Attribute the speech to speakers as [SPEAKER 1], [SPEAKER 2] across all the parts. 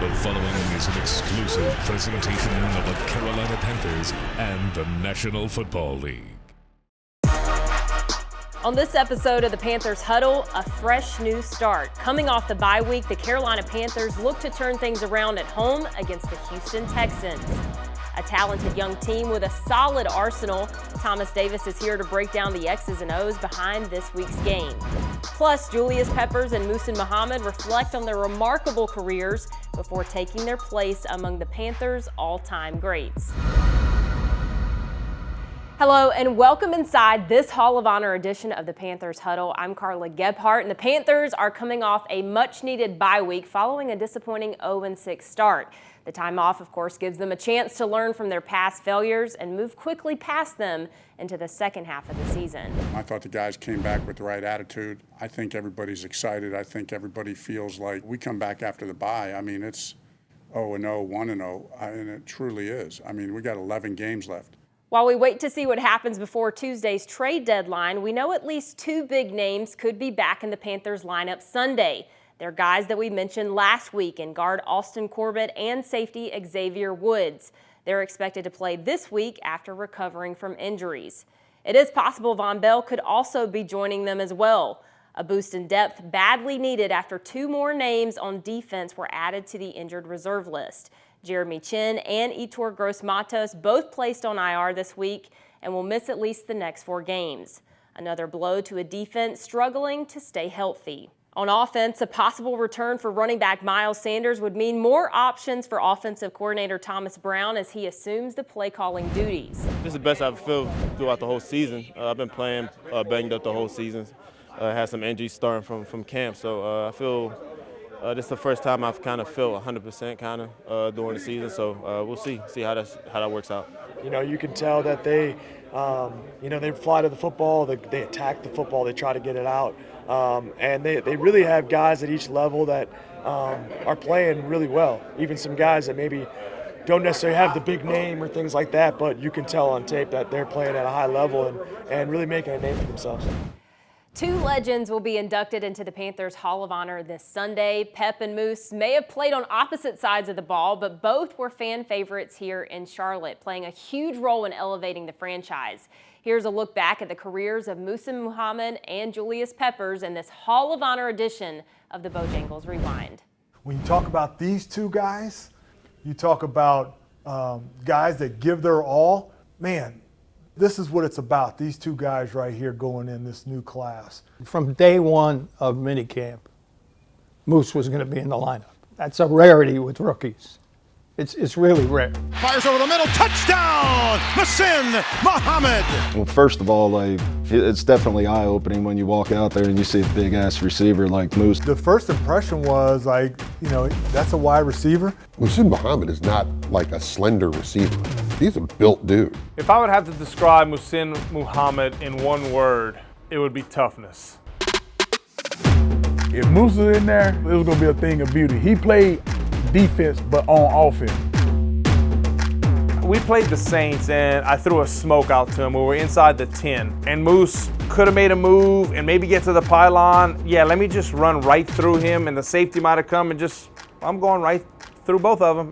[SPEAKER 1] The following is an exclusive presentation of the Carolina Panthers and the National Football League.
[SPEAKER 2] On this episode of the Panthers Huddle, a fresh new start. Coming off the bye week, the Carolina Panthers look to turn things around at home against the Houston Texans. A talented young team with a solid arsenal. Thomas Davis is here to break down the X's and O's behind this week's game. Plus, Julius Peppers and Muhsin Muhammad reflect on their remarkable careers before taking their place among the Panthers' all-time greats. Hello and welcome inside this Hall of Honor edition of the Panthers Huddle. I'm Carla Gebhardt, and the Panthers are coming off a much-needed bye week following a disappointing 0-6 start. The time off, of course, gives them a chance to learn from their past failures and move quickly past them into the second half of the season.
[SPEAKER 3] I thought the guys came back with the right attitude. I think everybody's excited. I think everybody feels like we come back after the bye. I mean, it's 0-0, 1-0, and it truly is. I mean, we got 11 games left.
[SPEAKER 2] While we wait to see what happens before Tuesday's trade deadline, we know at least two big names could be back in the Panthers lineup Sunday. They're guys that we mentioned last week in guard Austin Corbett and safety Xavier Woods. They're expected to play this week after recovering from injuries. It is possible Von Bell could also be joining them as well. A boost in depth badly needed after two more names on defense were added to the injured reserve list. Jeremy Chin and Yetur Gross-Matos both placed on IR this week and will miss at least the next 4 games. Another blow to a defense struggling to stay healthy. On offense, a possible return for running back Miles Sanders would mean more options for offensive coordinator Thomas Brown as he assumes the play-calling duties.
[SPEAKER 4] This is the best I've felt throughout the whole season. I've been playing banged up the whole season. Had some injuries starting from camp, so I feel this is the first time I've kind of felt 100% during the season. So we'll see how that works out.
[SPEAKER 5] You know, you can tell that they fly to the football, they attack the football, they try to get it out. And they really have guys at each level that are playing really well. Even some guys that maybe don't necessarily have the big name or things like that, but you can tell on tape that they're playing at a high level and really making a name for themselves.
[SPEAKER 2] Two legends will be inducted into the Panthers Hall of Honor this Sunday. Pep and Moose may have played on opposite sides of the ball, but both were fan favorites here in Charlotte, playing a huge role in elevating the franchise. Here's a look back at the careers of Muhsin Muhammad and Julius Peppers in this Hall of Honor edition of the Bojangles Rewind.
[SPEAKER 6] When you talk about these two guys, you talk about guys that give their all. Man, this is what it's about, these two guys right here going in this new class.
[SPEAKER 7] From day one of minicamp, Moose was going to be in the lineup. That's a rarity with rookies. It's really rare.
[SPEAKER 8] Fires over the middle, touchdown, Muhsin Muhammad.
[SPEAKER 9] Well, first of all, it's definitely eye-opening when you walk out there and you see a big-ass receiver like Moose.
[SPEAKER 6] The first impression was that's a wide receiver.
[SPEAKER 10] Muhsin Muhammad is not like a slender receiver. He's a built dude.
[SPEAKER 11] If I would have to describe Muhsin Muhammad in one word, it would be toughness.
[SPEAKER 12] If Moose was in there, it was going to be a thing of beauty. He played defense, but on offense.
[SPEAKER 11] We played the Saints, and I threw a smoke out to him. We were inside the 10, and Moose could have made a move and maybe get to the pylon. Yeah, let me just run right through him, and the safety might have come, and I'm going right through both of them.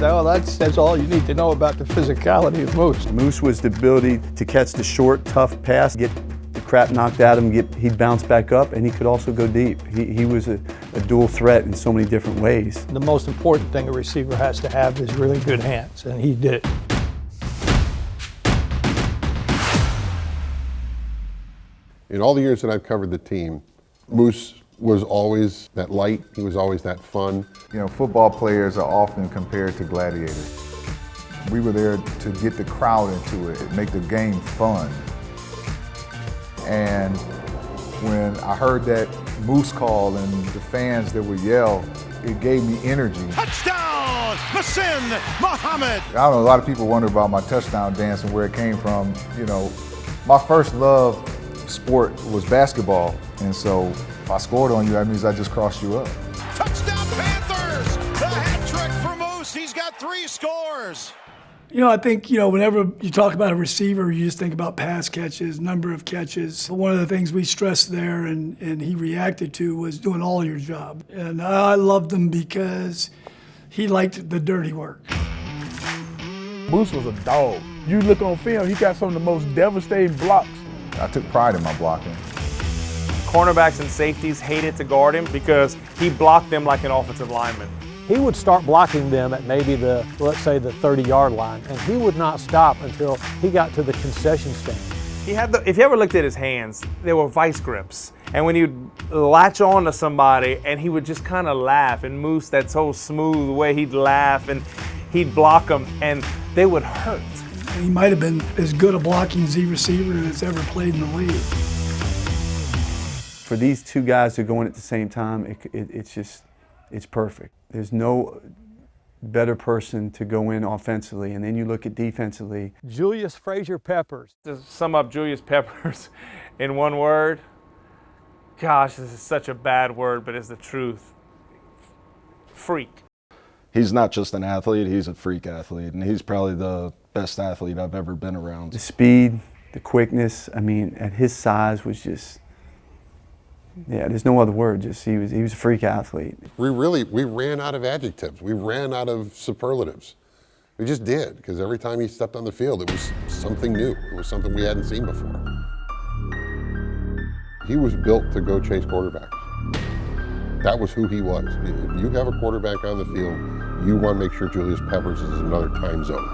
[SPEAKER 7] Well, that's all you need to know about the physicality of Moose.
[SPEAKER 13] Moose was the ability to catch the short, tough pass, get the crap knocked out of him, he'd bounce back up, and he could also go deep. He was a dual threat in so many different ways.
[SPEAKER 7] The most important thing a receiver has to have is really good hands, and he did.
[SPEAKER 10] In all the years that I've covered the team, Moose was always that light, he was always that fun.
[SPEAKER 14] You know, football players are often compared to gladiators. We were there to get the crowd into it, make the game fun. And when I heard that Moose call and the fans that would yell, it gave me energy.
[SPEAKER 8] Touchdown, Muhsin Muhammad.
[SPEAKER 14] I don't know, a lot of people wonder about my touchdown dance and where it came from. You know, my first love sport was basketball, and so if I scored on you, that means I just crossed you up.
[SPEAKER 8] Touchdown Panthers! The hat trick for Moose. He's got 3 scores.
[SPEAKER 15] I think, whenever you talk about a receiver, you just think about pass catches, number of catches. But one of the things we stressed there and he reacted to was doing all your job. And I loved him because he liked the dirty work.
[SPEAKER 12] Moose was a dog. You look on film, he got some of the most devastating blocks.
[SPEAKER 14] I took pride in my blocking.
[SPEAKER 11] Cornerbacks and safeties hated to guard him because he blocked them like an offensive lineman.
[SPEAKER 16] He would start blocking them at maybe let's say the 30-yard line, and he would not stop until he got to the concession stand.
[SPEAKER 11] If you ever looked at his hands, they were vice grips. And when he'd latch on to somebody and he would just kind of laugh, and Moose, that so smooth way he'd laugh and he'd block them and they would hurt.
[SPEAKER 15] He might have been as good a blocking Z receiver as ever played in the league.
[SPEAKER 13] For these two guys to go in at the same time, it's perfect. There's no better person to go in offensively, and then you look at defensively.
[SPEAKER 16] Julius Frazier-Peppers.
[SPEAKER 11] To sum up Julius Peppers in one word, gosh, this is such a bad word, but it's the truth. Freak.
[SPEAKER 9] He's not just an athlete, he's a freak athlete, and he's probably the best athlete I've ever been around.
[SPEAKER 13] The speed, the quickness, at his size was just, there's no other word. He was a freak athlete.
[SPEAKER 10] We ran out of adjectives. We ran out of superlatives. We just did, because every time he stepped on the field, it was something new. It was something we hadn't seen before. He was built to go chase quarterbacks. That was who he was. If you have a quarterback on the field, you want to make sure Julius Peppers is in another time zone.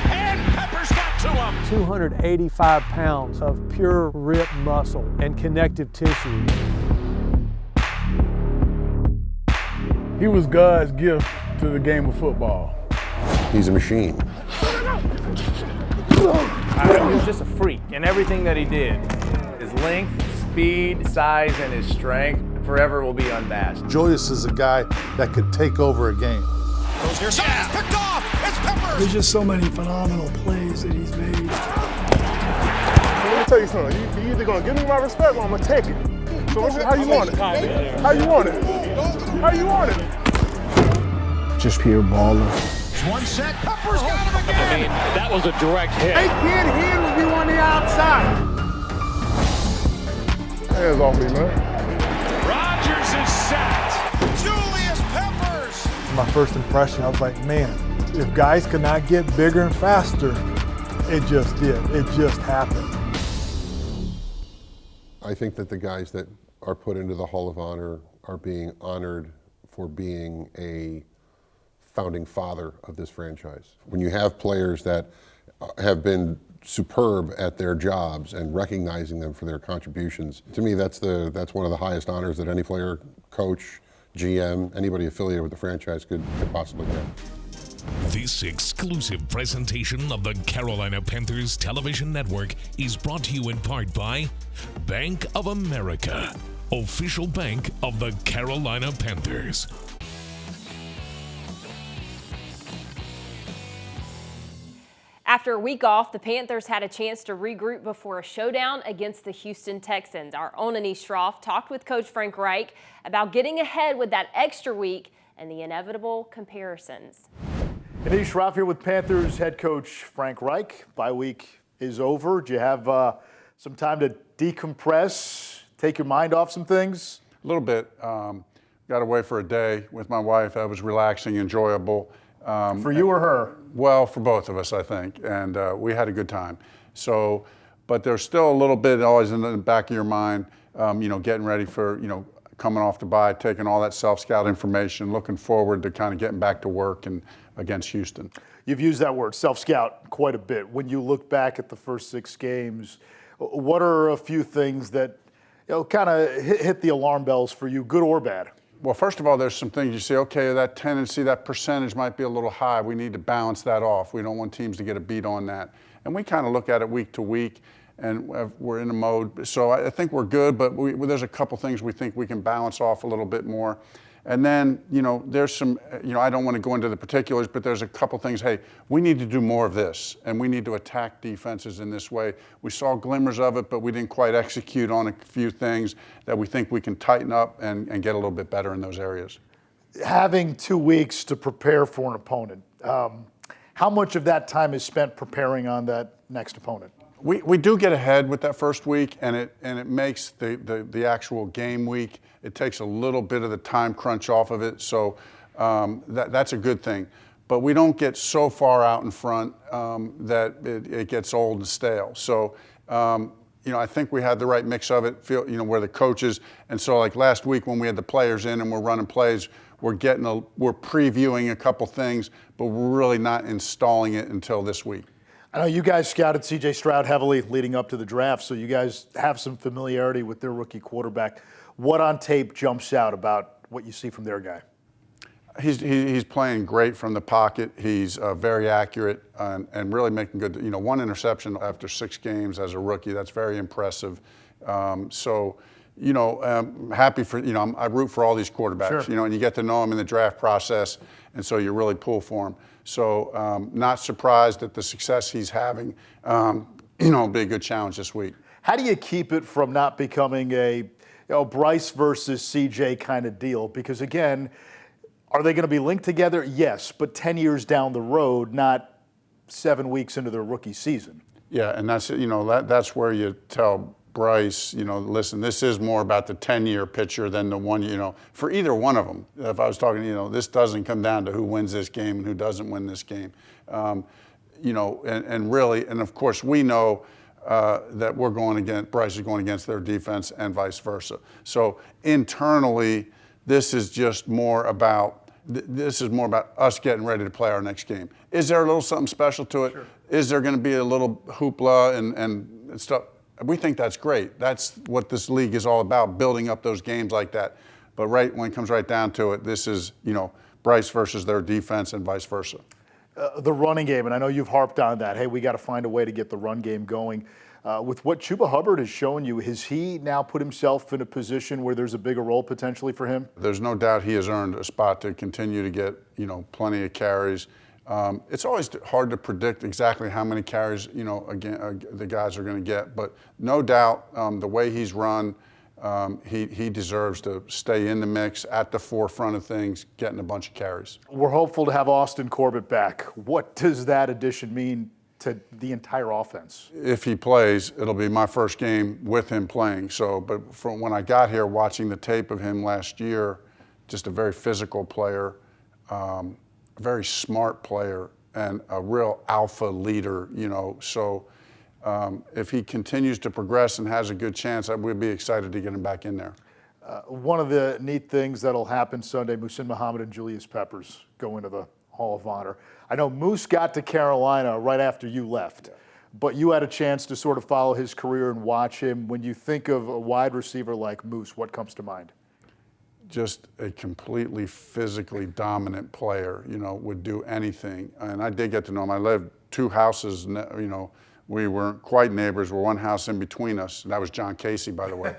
[SPEAKER 8] And Peppers got to him.
[SPEAKER 16] 285 pounds of pure rip muscle and connective tissue.
[SPEAKER 12] He was God's gift to the game of football.
[SPEAKER 10] He's a machine.
[SPEAKER 11] He was just a freak in everything that he did.
[SPEAKER 17] His length, speed, size, and his strength forever will be unmatched.
[SPEAKER 18] Julius is a guy that could take over a game.
[SPEAKER 8] Goes here, somebody's picked off. It's Peppers.
[SPEAKER 15] There's just so many phenomenal plays that he's made.
[SPEAKER 12] Let me tell you something. You either gonna give me my respect or I'm gonna take it. So how you want it? How you want it? How you want it?
[SPEAKER 7] Just pure baller.
[SPEAKER 8] One set, Peppers got him again.
[SPEAKER 17] That was a direct hit.
[SPEAKER 12] They can't handle you on the outside. Hands off me, man.
[SPEAKER 8] Rodgers is set. Julius Peppers.
[SPEAKER 6] My first impression, I was like, man, if guys could not get bigger and faster, it just did. It just happened.
[SPEAKER 10] I think that the guys that are put into the Hall of Honor are being honored for being a founding father of this franchise. When you have players that have been superb at their jobs and recognizing them for their contributions, to me that's one of the highest honors that any player, coach, GM, anybody affiliated with the franchise could possibly get.
[SPEAKER 1] This exclusive presentation of the Carolina Panthers television network is brought to you in part by Bank of America, official bank of the Carolina Panthers.
[SPEAKER 2] After a week off, the Panthers had a chance to regroup before a showdown against the Houston Texans. Our own Anish Shroff talked with Coach Frank Reich about getting ahead with that extra week and the inevitable comparisons.
[SPEAKER 19] Anish Shroff here with Panthers head coach Frank Reich. Bye week is over. Do you have some time to decompress, take your mind off some things?
[SPEAKER 3] A little bit. Got away for a day with my wife. That was relaxing, enjoyable.
[SPEAKER 19] For you or her?
[SPEAKER 3] Well, for both of us, I think, and we had a good time. So, but there's still a little bit always in the back of your mind, getting ready for, coming off the bye, taking all that self-scout information, looking forward to kind of getting back to work and against Houston.
[SPEAKER 19] You've used that word, self-scout, quite a bit. When you look back at the first 6 games, what are a few things that kind of hit the alarm bells for you, good or bad?
[SPEAKER 3] Well, first of all, there's some things you say, okay, that tendency, that percentage might be a little high. We need to balance that off. We don't want teams to get a beat on that. And we kind of look at it week to week, and we're in a mode. So I think we're good, but there's a couple things we think we can balance off a little bit more. And then, there's some, I don't want to go into the particulars, but there's a couple things, hey, we need to do more of this, and we need to attack defenses in this way. We saw glimmers of it, but we didn't quite execute on a few things that we think we can tighten up and get a little bit better in those areas.
[SPEAKER 19] Having 2 weeks to prepare for an opponent, How much of that time is spent preparing on that next opponent?
[SPEAKER 3] We do get ahead with that first week, and it makes the actual game week, it takes a little bit of the time crunch off of it, so that's a good thing. But we don't get so far out in front that it gets old and stale. So, I think we had the right mix of it, where the coaches, and so like last week when we had the players in and we're running plays, we're previewing a couple things, but we're really not installing it until this week.
[SPEAKER 19] I know you guys scouted C.J. Stroud heavily leading up to the draft, so you guys have some familiarity with their rookie quarterback. What on tape jumps out about what you see from their guy?
[SPEAKER 3] He's playing great from the pocket. He's very accurate and really making good. One interception after 6 games as a rookie. That's very impressive. Happy for I root for all these quarterbacks.
[SPEAKER 19] Sure.
[SPEAKER 3] And you get to know them in the draft process, and so you really pull for them. So not surprised at the success he's having. It'll be a good challenge this week.
[SPEAKER 19] How do you keep it from not becoming a Bryce versus CJ kind of deal? Because again, are they going to be linked together? Yes, but 10 years down the road, not 7 weeks into their rookie season.
[SPEAKER 3] Yeah, and that's where you tell Bryce, listen, this is more about the 10-year picture than the one, for either one of them. If I was talking, this doesn't come down to who wins this game and who doesn't win this game. And really, and of course we know that Bryce is going against their defense and vice versa. So internally, this is more about us getting ready to play our next game. Is there a little something special to it? Sure. Is there going to be a little hoopla and stuff? We think that's great. That's what this league is all about, building up those games like that. But when it comes right down to it, this is, Bryce versus their defense and vice versa.
[SPEAKER 19] The running game, and I know you've harped on that. Hey, we got to find a way to get the run game going. With what Chuba Hubbard has shown you, has he now put himself in a position where there's a bigger role potentially for him?
[SPEAKER 3] There's no doubt he has earned a spot to continue to get, plenty of carries. It's always hard to predict exactly how many carries, the guys are going to get. But no doubt, the way he's run, he deserves to stay in the mix at the forefront of things, getting a bunch of carries.
[SPEAKER 19] We're hopeful to have Austin Corbett back. What does that addition mean to the entire offense?
[SPEAKER 3] If he plays, it'll be my first game with him playing. But from when I got here, watching the tape of him last year, just a very physical player, a very smart player, and a real alpha leader, So if he continues to progress and has a good chance, we'd be excited to get him back in there.
[SPEAKER 19] One of the neat things that'll happen Sunday, Muhsin Muhammad and Julius Peppers go into the Hall of Honor. I know Moose got to Carolina right after you left, but you had a chance to sort of follow his career and watch him. When you think of a wide receiver like Moose, what comes to mind?
[SPEAKER 3] Just a completely physically dominant player, would do anything. And I did get to know him. I lived 2 houses, we weren't quite neighbors. We're 1 house in between us. That was John Casey, by the way.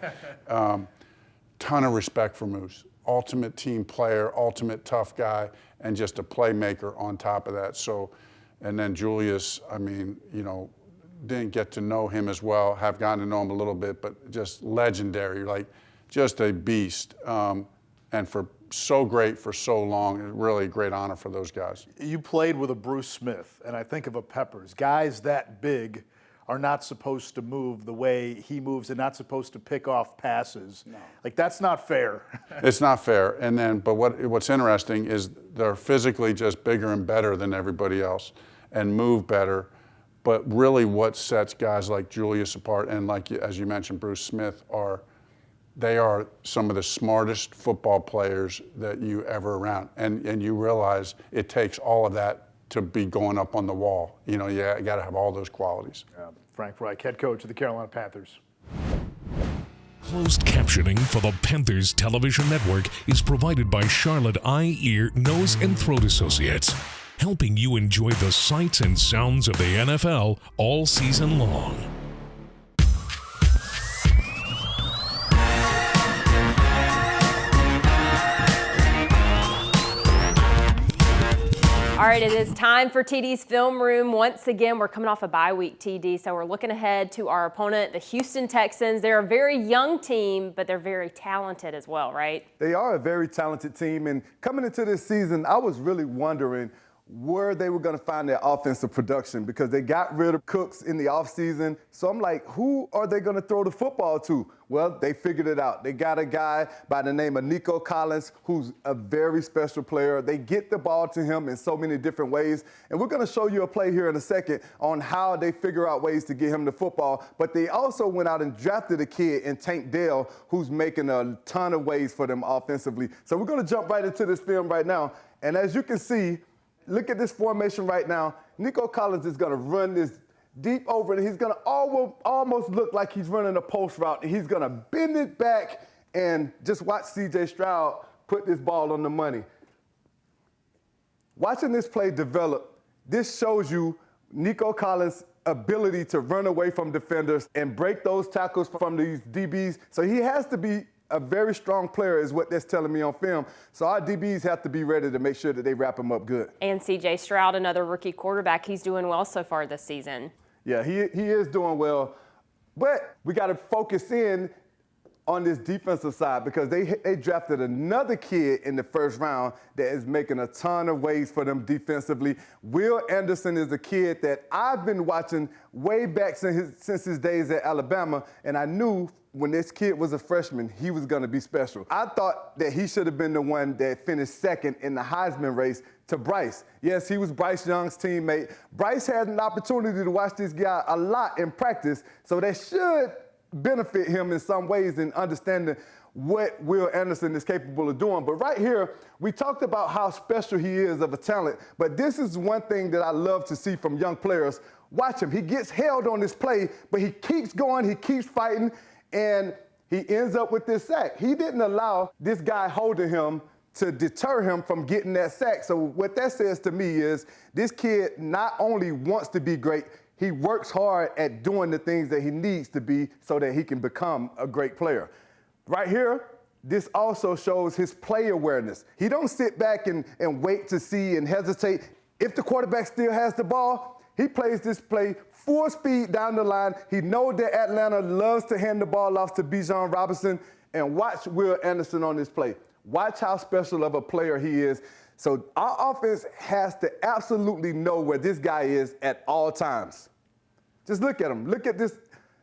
[SPEAKER 3] Ton of respect for Moose. Ultimate team player, ultimate tough guy, and just a playmaker on top of that. So, and then Julius, didn't get to know him as well, have gotten to know him a little bit, but just legendary, just a beast. And so great for so long, really a great honor for those guys.
[SPEAKER 19] You played with a Bruce Smith, and I think of a Peppers. Guys that big are not supposed to move the way he moves and not supposed to pick off passes. No. That's not fair.
[SPEAKER 3] It's not fair. And then, but what's interesting is they're physically just bigger and better than everybody else and move better. But really what sets guys like Julius apart and as you mentioned, Bruce Smith, they are some of the smartest football players that you ever around. And you realize it takes all of that to be going up on the wall. You got to have all those qualities.
[SPEAKER 19] Frank Reich, head coach of the Carolina Panthers.
[SPEAKER 1] Closed captioning for the Panthers television network is provided by Charlotte Eye, Ear, Nose, and Throat Associates, helping you enjoy the sights and sounds of the NFL all season long.
[SPEAKER 2] All right, it is time for TD's Film Room. Once again, we're coming off a bye week, TD, so we're looking ahead to our opponent, the Houston Texans. They're a very young team, but they're very talented as well, right?
[SPEAKER 20] They are a very talented team, and coming into this season, I was really wondering where they were going to find their offensive production because they got rid of Cooks in the offseason. So I'm like, who are they going to throw the football to? Well, they figured it out. They got a guy by the name of Nico Collins, who's a very special player. They get the ball to him in so many different ways. And we're going to show you a play here in a second on how they figure out ways to get him the football. But they also went out and drafted a kid in Tank Dell who's making a ton of ways for them offensively. So we're going to jump right into this film right now. And as you can see, look at this formation right now. Nico Collins is going to run this deep over, and he's going to almost look like he's running a post route. And he's going to bend it back and just watch C.J. Stroud put this ball on the money. Watching this play develop, this shows you Nico Collins' ability to run away from defenders and break those tackles from these DBs. So he has to be a very strong player is what that's telling me on film. So our DBs have to be ready to make sure that they wrap him up good.
[SPEAKER 2] And C.J. Stroud, another rookie quarterback, he's doing well so far this season.
[SPEAKER 20] Yeah, he is doing well. But we got to focus in on this defensive side because they drafted another kid in the first round that is making a ton of ways for them defensively. Will Anderson is a kid that I've been watching way back since his days at Alabama, and I knew when this kid was a freshman, he was going to be special. I thought that he should have been the one that finished second in the Heisman race to Bryce. Yes, he was Bryce Young's teammate. Bryce had an opportunity to watch this guy a lot in practice, so that should benefit him in some ways in understanding what Will Anderson is capable of doing. But right here, we talked about how special he is of a talent, but this is one thing that I love to see from young players. Watch him. He gets held on this play, but he keeps going, he keeps fighting, and he ends up with this sack. He didn't allow this guy holding him to deter him from getting that sack. So what that says to me is this kid not only wants to be great, he works hard at doing the things that he needs to be so that he can become a great player. Right here, this also shows his play awareness. He don't sit back and wait to see and hesitate. If the quarterback still has the ball, he plays this play full speed down the line. He knows that Atlanta loves to hand the ball off to Bijan Robinson. And watch Will Anderson on this play. Watch how special of a player he is. So our offense has to absolutely know where this guy is at all times. Just look at him. Look at this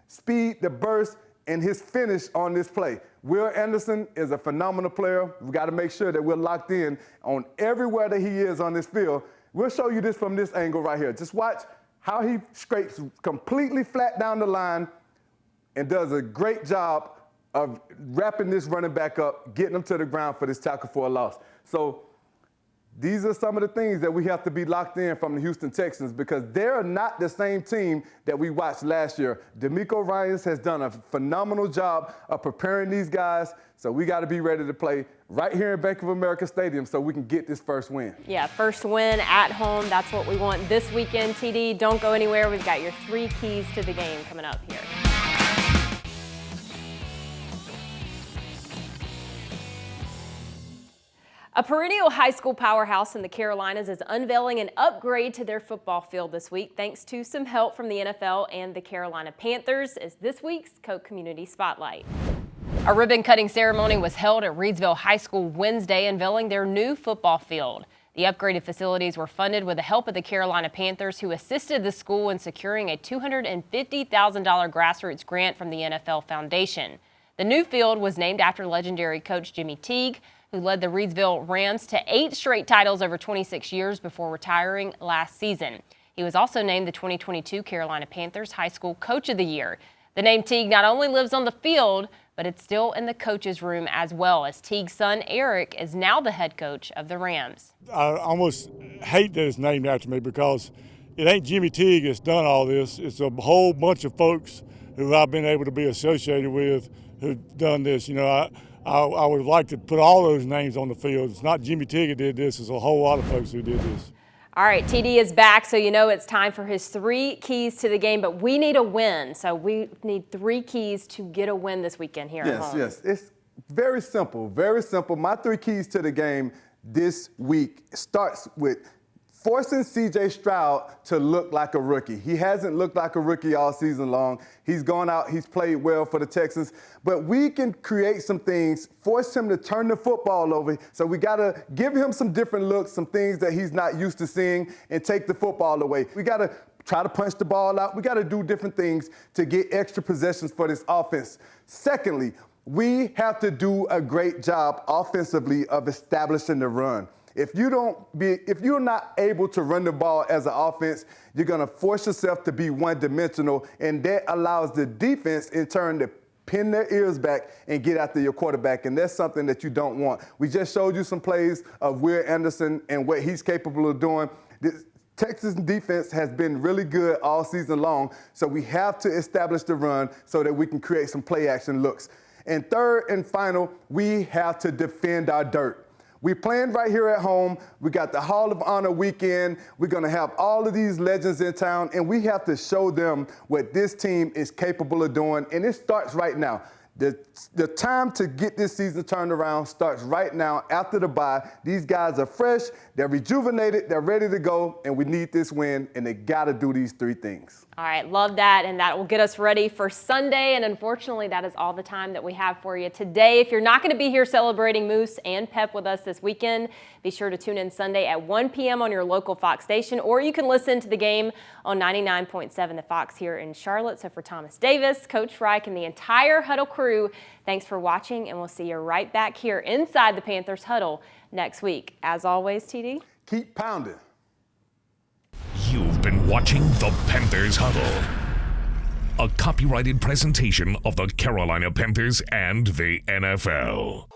[SPEAKER 20] speed, the burst, and his finish on this play. Will Anderson is a phenomenal player. We've got to make sure that we're locked in on everywhere that he is on this field. We'll show you this from this angle right here. Just watch how he scrapes completely flat down the line and does a great job of wrapping this running back up, getting him to the ground for this tackle for a loss. So these are some of the things that we have to be locked in from the Houston Texans because they're not the same team that we watched last year. DeMeco Ryans has done a phenomenal job of preparing these guys, so we got to be ready to play right here in Bank of America Stadium so we can get this first win.
[SPEAKER 2] Yeah, first win at home. That's what we want this weekend, TD. Don't go anywhere. We've got your 3 keys to the game coming up here. A perennial high school powerhouse in the Carolinas is unveiling an upgrade to their football field this week thanks to some help from the NFL and the Carolina Panthers as this week's Coke Community Spotlight. A ribbon-cutting ceremony was held at Reidsville High School Wednesday unveiling their new football field. The upgraded facilities were funded with the help of the Carolina Panthers, who assisted the school in securing a $250,000 grassroots grant from the NFL Foundation. The new field was named after legendary coach Jimmy Teague, who led the Reidsville Rams to 8 straight titles over 26 years before retiring last season. He was also named the 2022 Carolina Panthers High School Coach of the Year. The name Teague not only lives on the field, but it's still in the coach's room as well, as Teague's son Eric is now the head coach of the Rams.
[SPEAKER 12] I almost hate that it's named after me because it ain't Jimmy Teague that's done all this. It's a whole bunch of folks who I've been able to be associated with who've done this. You know, I would like to put all those names on the field. It's not Jimmy Teague who did this. It's a whole lot of folks who did this.
[SPEAKER 2] All right, TD is back, so you know it's time for his 3 keys to the game, but we need a win. So we need 3 keys to get a win this weekend here at home.
[SPEAKER 20] Yes. It's very simple, very simple. My 3 keys to the game this week starts with forcing C.J. Stroud to look like a rookie. He hasn't looked like a rookie all season long. He's gone out, he's played well for the Texans, but we can create some things, force him to turn the football over. So we got to give him some different looks, some things that he's not used to seeing, and take the football away. We got to try to punch the ball out. We got to do different things to get extra possessions for this offense. Secondly, we have to do a great job offensively of establishing the run. If you're not able to run the ball as an offense, you're going to force yourself to be one-dimensional, and that allows the defense in turn to pin their ears back and get after your quarterback, and that's something that you don't want. We just showed you some plays of Will Anderson and what he's capable of doing. This Texas defense has been really good all season long, so we have to establish the run so that we can create some play-action looks. And third and final, we have to defend our dirt. We're playing right here at home. We got the Hall of Honor weekend. We're going to have all of these legends in town, and we have to show them what this team is capable of doing, and it starts right now. The time to get this season turned around starts right now after the bye. These guys are fresh, they're rejuvenated, they're ready to go, and we need this win, and they got to do these three things.
[SPEAKER 2] All right, love that, and that will get us ready for Sunday, and unfortunately, that is all the time that we have for you today. If you're not going to be here celebrating Moose and Pep with us this weekend, be sure to tune in Sunday at 1 p.m. on your local Fox station, or you can listen to the game on 99.7 The Fox here in Charlotte. So for Thomas Davis, Coach Reich, and the entire Huddle crew, thanks for watching, and we'll see you right back here inside the Panthers Huddle next week. As always, TD,
[SPEAKER 20] keep pounding.
[SPEAKER 1] You've been watching the Panthers Huddle, a copyrighted presentation of the Carolina Panthers and the NFL.